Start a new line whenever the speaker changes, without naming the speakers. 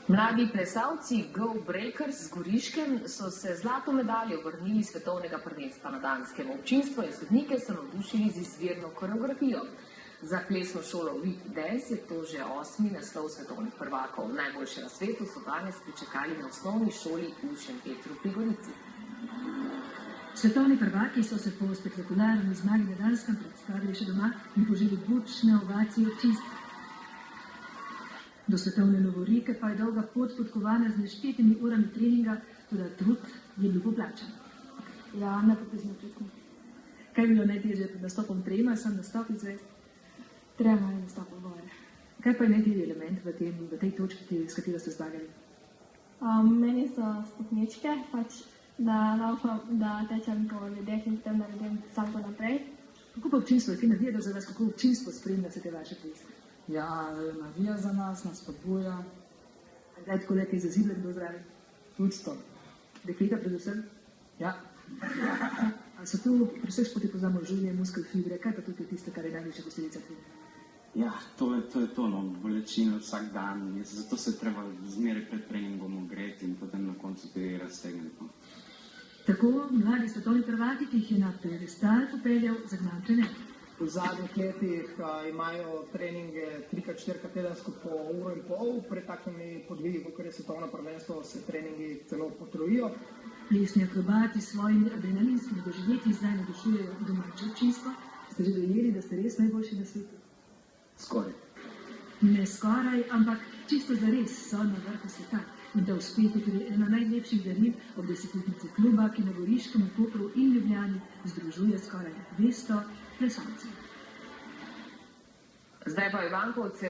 Mladi plesalci Go Breakers z Goriškem so se zlato medaljo vrnili iz svetovnega prvenstva na Danskem. Občinstvo in sodnike so navdušili z izvirno koreografijo. Za plesno šolo Week Dance je to že 8. naslov svetovnih prvakov. Najboljše na svetu so danes pričakali na osnovni šoli v Šempetru pri Gorici.
Svetovni prvaki so se po spektakularni zmagi na Danskem predstavili še doma in poželi bučne ovacije občinstva. Do svetovne lovorike pa je dolga pot podkovana z neštetimi urami treninga, toda trud je bil poplačan.
Ja, nepopizno čutno.
Kaj je bilo najtežje pred nastopom trema, sam nastop izvesti?
Trema in nastop govore.
Kaj pa je najtežji element v tej točki, s katero ste zmagali?
Meni so stopničke, da tečem po ljudeh in potem naredim salto naprej.
Kako pa občinstvo je kaj navija za vas, kako občinstvo spremlja se te vaše plesne?
Ja, navija za nas spodbuja.
Kdaj tako nekaj zazible, kdo zraven?
Tudi to.
Dekleta predvsem?
Ja.
A so tu pri vseh športih poznamo žulje, muskel, fibre, kaj pa tukaj tiste, kar je največja posledica tu?
Ja, to je to, bolečine vsak dan. Zato se treba zmeraj pred treningom ogreti in potem na koncu tudi raztegniti.
Tako mladi svetovni prvaki, ki jih je na piedestal popeljal Zagnan trener.
V zadnjih letih imajo treninge 3-4 tedensko po uro in pol, pred takimi podvigi, kot je svetovno prvenstvo, se treningi celo potrojijo.
Plesni akrobati s svojimi adrenalinskimi doživetji zdaj navdušujejo domače občinstvo. Ste že dojeli, da ste res najboljši na svetu?
Skoraj.
Ne skoraj, ampak čisto zares so na vrhu sveta. In da uspeti tudi ena najlepših daril ob desetletnici kluba, ki na Goriškem, v Kopru in Ljubljani združuje skoraj 200 plesalcev.
Zdaj pa Ivankovce.